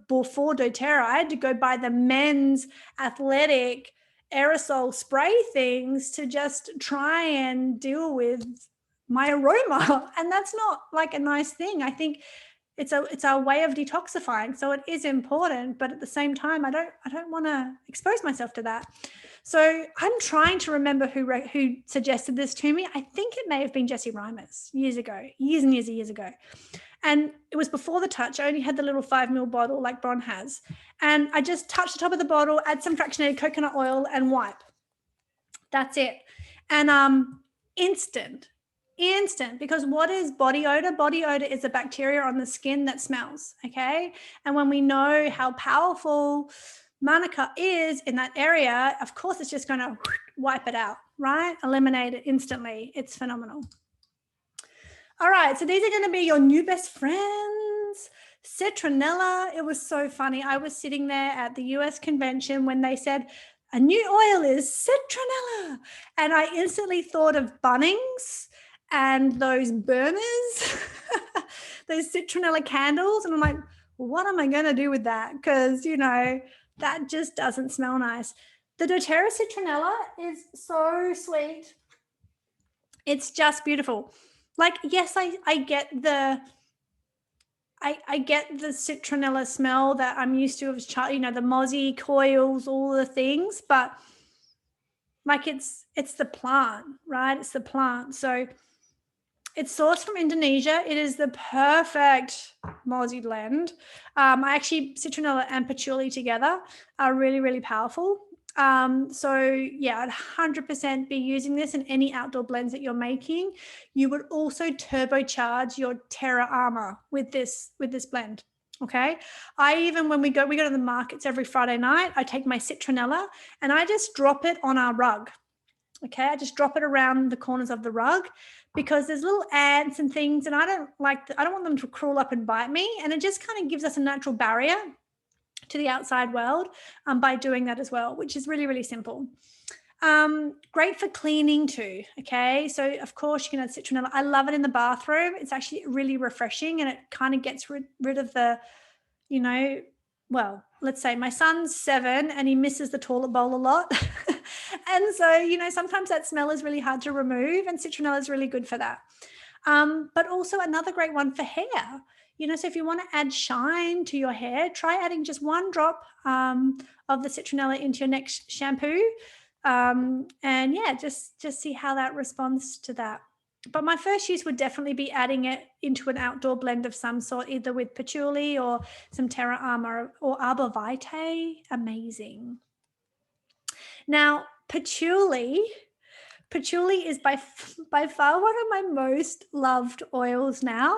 before doTERRA, I had to go buy the men's athletic aerosol spray things to just try and deal with my aroma. And that's not like a nice thing. I think it's our way of detoxifying. So it is important, but at the same time, I don't want to expose myself to that. So I'm trying to remember who suggested this to me. I think it may have been Jessie Reimers years and years ago. And it was before the Touch. I only had the little 5 ml bottle like Bron has. And I just touch the top of the bottle, add some fractionated coconut oil and wipe. That's it. And instant, because what is body odor? Body odor is a bacteria on the skin that smells, okay? And when we know how powerful Manuka is in that area, of course it's just going to wipe it out, right? Eliminate it instantly. It's phenomenal. All right, so these are going to be your new best friends. Citronella. It was so funny. I was sitting there at the US convention when they said a new oil is citronella, and I instantly thought of Bunnings and those burners, those citronella candles, and I'm like, what am I going to do with that? Because that just doesn't smell nice. The Doterra Citronella is so sweet. It's just beautiful. Like, yes, I get the citronella smell that I'm used to as a child, the mozzie coils, all the things, but like it's the plant, right? It's the plant. So it's sourced from Indonesia. It is the perfect mozzie blend. Citronella and patchouli together are really, really powerful. So yeah, I'd 100% be using this in any outdoor blends that you're making. You would also turbocharge your Terra Armor with this blend. Okay. When we go to the markets every Friday night, I take my citronella and I just drop it on our rug. Okay. I just drop it around the corners of the rug because there's little ants and things, and I don't want them to crawl up and bite me. And it just kind of gives us a natural barrier to the outside world by doing that as well, which is really, really simple. Great for cleaning too. Okay. So of course you can add citronella. I love it in the bathroom. It's actually really refreshing, and it kind of gets rid of the, well, let's say my son's 7 and he misses the toilet bowl a lot. And so, sometimes that smell is really hard to remove, and citronella is really good for that. But also another great one for hair. So if you want to add shine to your hair, try adding just 1 drop of the citronella into your next shampoo. And yeah, just see how that responds to that. But my first use would definitely be adding it into an outdoor blend of some sort, either with patchouli or some Terra Armor or Arbor Vitae. Amazing. Now, patchouli is by far one of my most loved oils now.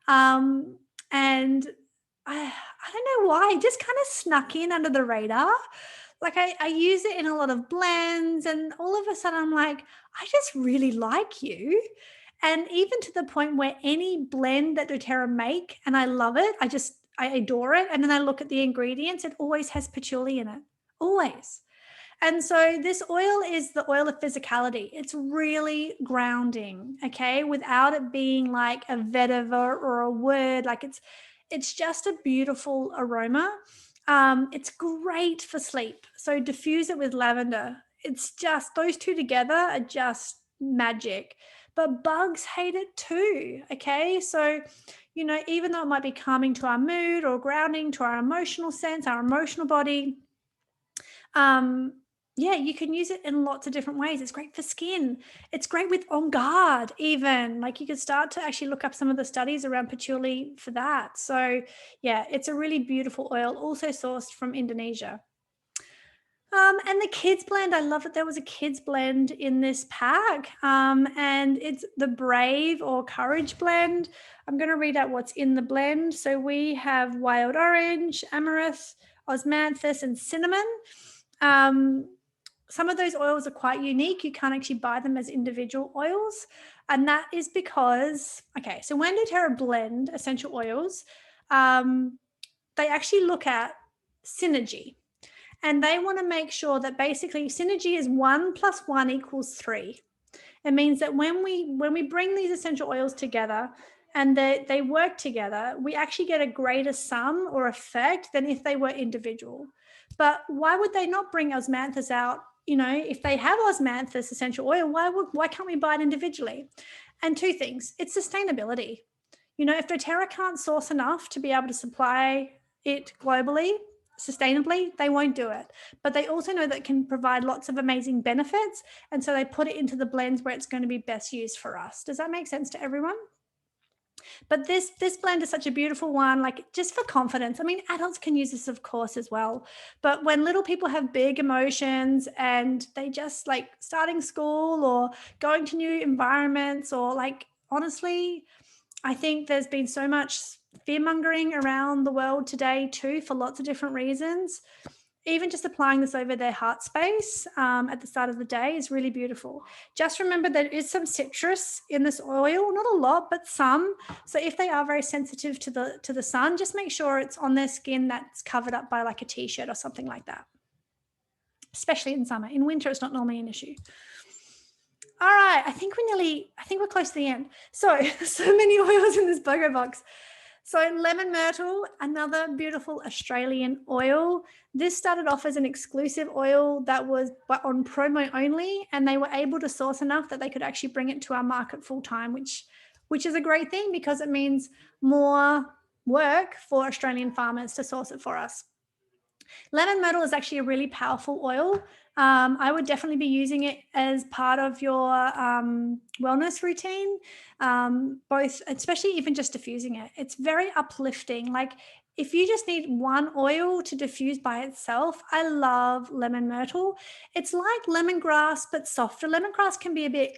And I don't know why, it just kind of snuck in under the radar. Like I use it in a lot of blends, and all of a sudden I'm like, I just really like you. And even to the point where any blend that doTERRA make, and I love it, I adore it. And then I look at the ingredients, it always has patchouli in it, always. And so this oil is the oil of physicality. It's really grounding, okay, without it being like a vetiver or a word. Like it's just a beautiful aroma. It's great for sleep. So diffuse it with lavender. It's just, those two together are just magic. But bugs hate it too, okay? So, you know, even though it might be calming to our mood or grounding to our emotional sense, our emotional body, yeah, you can use it in lots of different ways. It's great for skin. It's great with On Guard even. Like you could start to actually look up some of the studies around patchouli for that. So yeah, it's a really beautiful oil, also sourced from Indonesia. And the kids blend, I love that there was a kids blend in this pack. And it's the Brave or Courage blend. I'm going to read out what's in the blend. So we have wild orange, amaranth, osmanthus, and cinnamon. Some of those oils are quite unique. You can't actually buy them as individual oils. And that is because, okay, so when Doterra blend essential oils, they actually look at synergy. And they want to make sure that basically synergy is 1 + 1 = 3. It means that when we bring these essential oils together and they work together, we actually get a greater sum or effect than if they were individual. But why would they not bring osmanthus out? You know, if they have osmanthus essential oil, why can't we buy it individually? And two things, it's sustainability. You know, if Doterra can't source enough to be able to supply it globally, sustainably, they won't do it. But they also know that it can provide lots of amazing benefits. And so they put it into the blends where it's going to be best used for us. Does that make sense to everyone? But this blend is such a beautiful one, like just for confidence. I mean, adults can use this, of course, as well. But when little people have big emotions and they just like starting school or going to new environments, or like, honestly, I think there's been so much fear-mongering around the world today too, for lots of different reasons. Even just applying this over their heart space at the start of the day is really beautiful. Just remember there is some citrus in this oil, not a lot, but some. So if they are very sensitive to the sun, just make sure it's on their skin that's covered up by like a t-shirt or something like that, especially in summer. In winter, it's not normally an issue. All right, I think we're close to the end. So many oils in this BOGO box. So Lemon Myrtle, another beautiful Australian oil. This started off as an exclusive oil that was on promo only, and they were able to source enough that they could actually bring it to our market full time, which is a great thing because it means more work for Australian farmers to source it for us. Lemon Myrtle is actually a really powerful oil. I would definitely be using it as part of your wellness routine, both, especially even just diffusing it. It's very uplifting. Like if you just need one oil to diffuse by itself, I love Lemon Myrtle. It's like lemongrass, but softer. Lemongrass can be a bit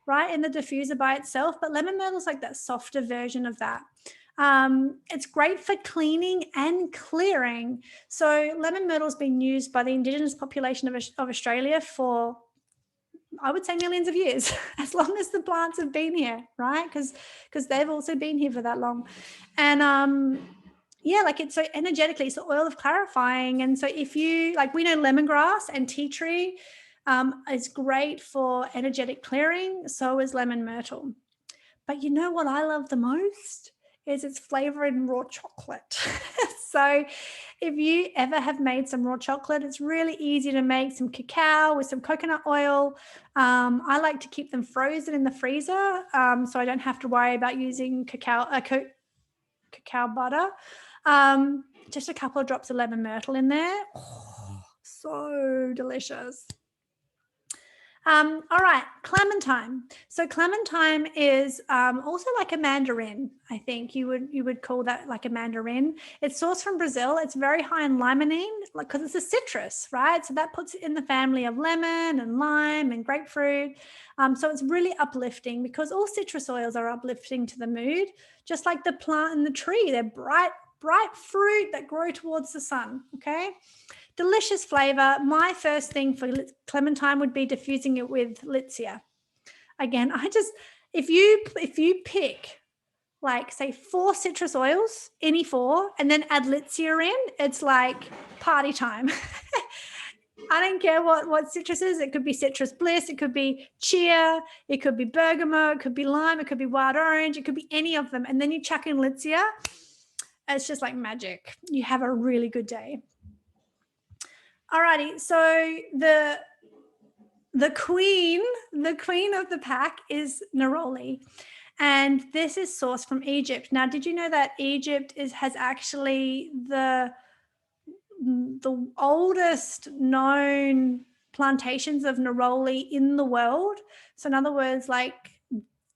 right in the diffuser by itself, but Lemon Myrtle is like that softer version of that. It's great for cleaning and clearing. So Lemon Myrtle has been used by the Indigenous population of Australia for, I would say, millions of years, as long as the plants have been here, right? Because they've also been here for that long. And yeah, like it's so energetically, it's the oil of clarifying. And so if you, like we know lemongrass and tea tree is great for energetic clearing, so is Lemon Myrtle. But you know what I love the most? Is its flavor in raw chocolate. So if you ever have made some raw chocolate, it's really easy to make some cacao with some coconut oil. I like to keep them frozen in the freezer, so I don't have to worry about using cacao butter. Just a couple of drops of Lemon Myrtle in there. Oh, so delicious. All right, Clementine. So Clementine is also like a mandarin. I think you would call that like a mandarin. It's sourced from Brazil. It's very high in limonene because it's a citrus, right? So that puts it in the family of lemon and lime and grapefruit. So it's really uplifting because all citrus oils are uplifting to the mood, just like the plant and the tree. They're bright fruit that grow towards the sun, okay? Delicious flavor. My first thing for Clementine would be diffusing it with Litsea. Again, if you pick like say 4 citrus oils, any 4, and then add Litsea in, it's like party time. I don't care what citrus is. It could be citrus bliss. It could be chia. It could be bergamot. It could be lime. It could be wild orange. It could be any of them. And then you chuck in Litsea. It's just like magic. You have a really good day. Alrighty, so the queen of the pack is Neroli. And this is sourced from Egypt. Now, did you know that Egypt has actually the oldest known plantations of neroli in the world? So in other words, like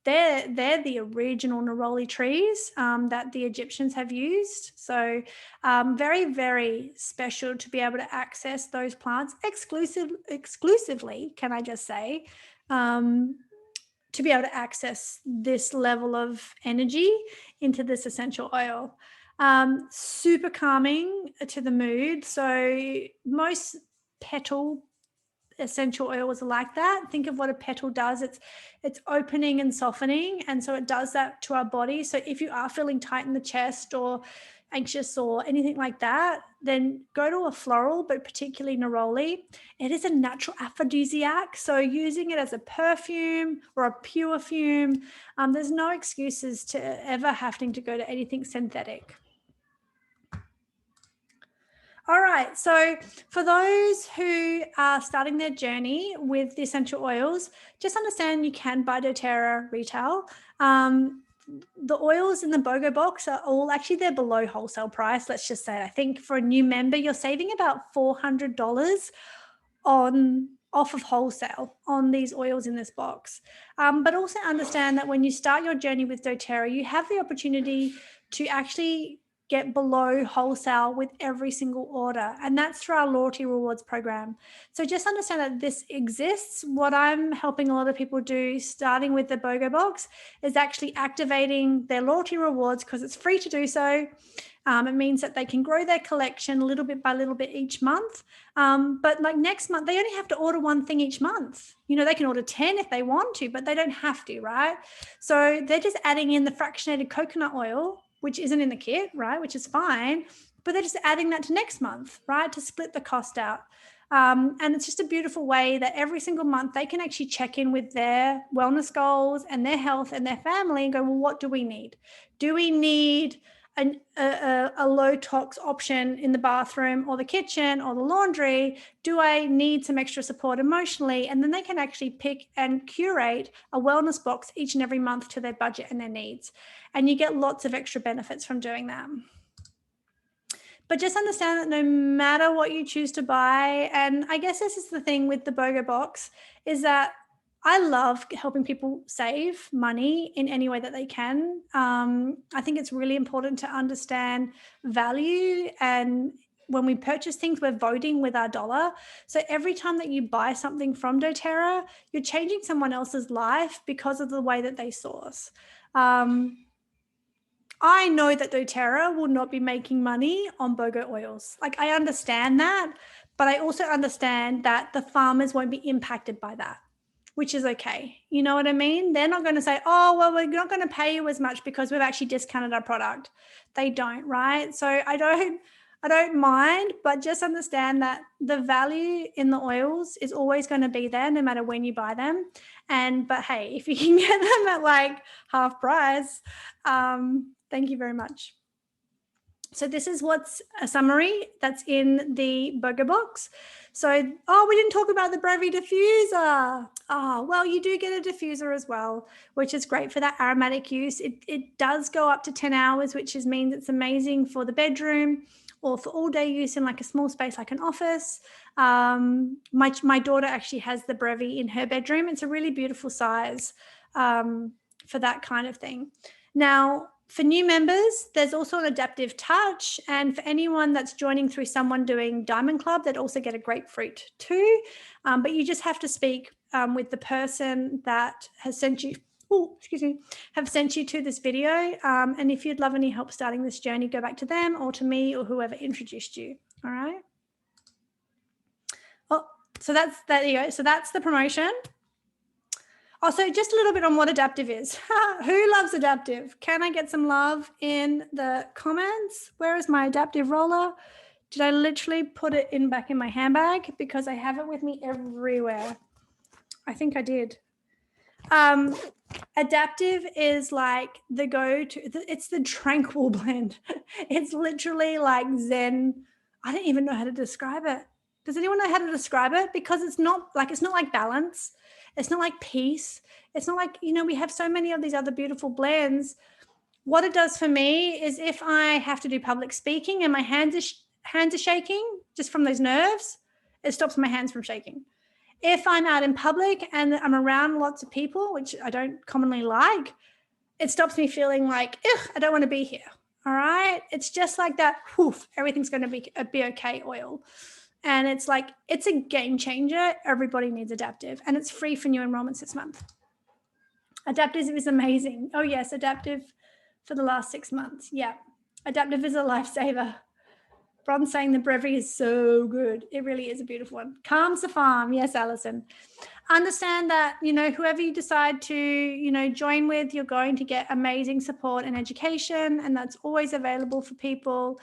they're the original neroli trees that the Egyptians have used. So very, very special to be able to access those plants exclusively, can I just say, to be able to access this level of energy into this essential oil. Super calming to the mood. So most petal essential oils are like that. Think of what a petal does. It's opening and softening. And so it does that to our body. So if you are feeling tight in the chest or anxious or anything like that, then go to a floral, but particularly neroli. It is a natural aphrodisiac. So using it as a perfume or a pure fume, there's no excuses to ever having to go to anything synthetic. All right, so for those who are starting their journey with the essential oils, just understand you can buy doTERRA retail. The oils in the BOGO box are all actually, they're below wholesale price. Let's just say, I think for a new member, you're saving about $400 off of wholesale on these oils in this box. But also understand that when you start your journey with doTERRA, you have the opportunity to actually get below wholesale with every single order. And that's through our loyalty rewards program. So just understand that this exists. What I'm helping a lot of people do, starting with the BOGO box, is actually activating their loyalty rewards because it's free to do so. It means that they can grow their collection little bit by little bit each month. But like next month, they only have to order one thing each month. You know, they can order 10 if they want to, but they don't have to, right? So they're just adding in the fractionated coconut oil, which isn't in the kit, right? Which is fine, but they're just adding that to next month, right? To split the cost out. And it's just a beautiful way that every single month they can actually check in with their wellness goals and their health and their family and go, well, what do we need? Do we need a low tox option in the bathroom or the kitchen or the laundry? Do I need some extra support emotionally? And then they can actually pick and curate a wellness box each and every month to their budget and their needs. And you get lots of extra benefits from doing that. But just understand that no matter what you choose to buy, and I guess this is the thing with the BOGO box, is that I love helping people save money in any way that they can. I think it's really important to understand value, and when we purchase things, we're voting with our dollar. So every time that you buy something from doTERRA, you're changing someone else's life because of the way that they source. I know that doTERRA will not be making money on BOGO oils. Like, I understand that, but I also understand that the farmers won't be impacted by that, which is okay. You know what I mean? They're not going to say, oh, well, we're not going to pay you as much because we've actually discounted our product. They don't, right? So I don't mind, but just understand that the value in the oils is always going to be there no matter when you buy them. But hey, if you can get them at like half price, thank you very much. So this is what's a summary that's in the BOGO box. So, we didn't talk about the Brevi Diffuser. Well, you do get a diffuser as well, which is great for that aromatic use. It does go up to 10 hours, which means it's amazing for the bedroom or for all day use in like a small space like an office. My daughter actually has the Brevi in her bedroom. It's a really beautiful size for that kind of thing. Now, for new members, there's also an adaptive touch. And for anyone that's joining through someone doing Diamond Club, they'd also get a grapefruit too. But you just have to speak with the person that has sent you, have sent you to this video. And if you'd love any help starting this journey, go back to them or to me or whoever introduced you. All right. So there you go. So that's the promotion. Also, just a little bit on what adaptive is. Who loves adaptive? Can I get some love in the comments? Where is my adaptive roller? Did I literally put it back in my handbag? Because I have it with me everywhere. I think I did. Adaptive is like the go-to. It's the tranquil blend. It's literally like Zen. I don't even know how to describe it. Does anyone know how to describe it? Because it's not like balance. It's not like peace. It's not like, we have so many of these other beautiful blends. What it does for me is if I have to do public speaking and my hands are shaking just from those nerves, it stops my hands from shaking. If I'm out in public and I'm around lots of people, which I don't commonly like, it stops me feeling like, I don't want to be here. All right. It's just like that. Whoof, everything's going to be okay oil. And it's like, it's a game changer. Everybody needs Adaptive, and it's free for new enrollments this month. Adaptive is amazing. Oh yes, Adaptive for the last 6 months. Yeah. Adaptive is a lifesaver. Bron's saying the Brevi is so good. It really is a beautiful one. Calms the farm. Yes, Alison. Understand that, whoever you decide to, join with, you're going to get amazing support and education, and that's always available for people.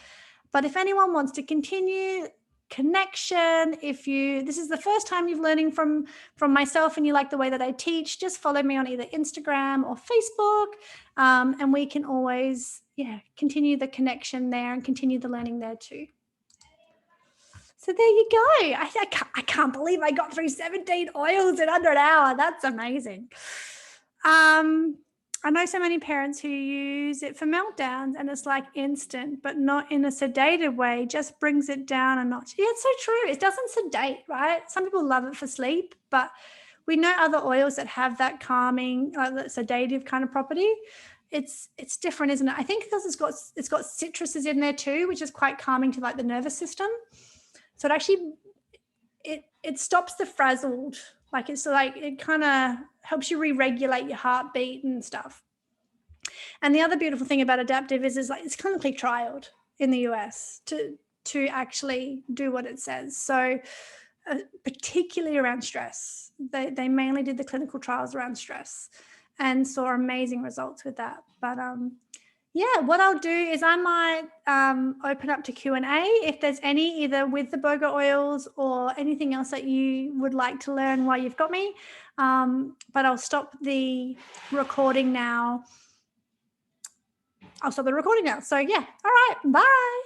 But if anyone wants to continue connection, this is the first time you're learning from myself and you like the way that I teach, just follow me on either Instagram or Facebook, and we can always continue the connection there and continue the learning there too. So there you go. I can't believe I got through 17 oils in under an hour. That's amazing. I know so many parents who use it for meltdowns and it's like instant, but not in a sedated way, just brings it down a notch. Yeah, it's so true. It doesn't sedate, right? Some people love it for sleep, but we know other oils that have that calming, that sedative kind of property. It's different, isn't it? I think because it's got citruses in there too, which is quite calming to like the nervous system. So it actually, it stops the frazzled, it kind of helps you re-regulate your heartbeat and stuff. And the other beautiful thing about Adaptive is like it's clinically trialed in the US to actually do what it says. So particularly around stress, they mainly did the clinical trials around stress and saw amazing results with that. But what I'll do is I might open up to Q&A if there's any, either with the BOGO oils or anything else that you would like to learn while you've got me. But I'll stop the recording now. So yeah, all right, bye.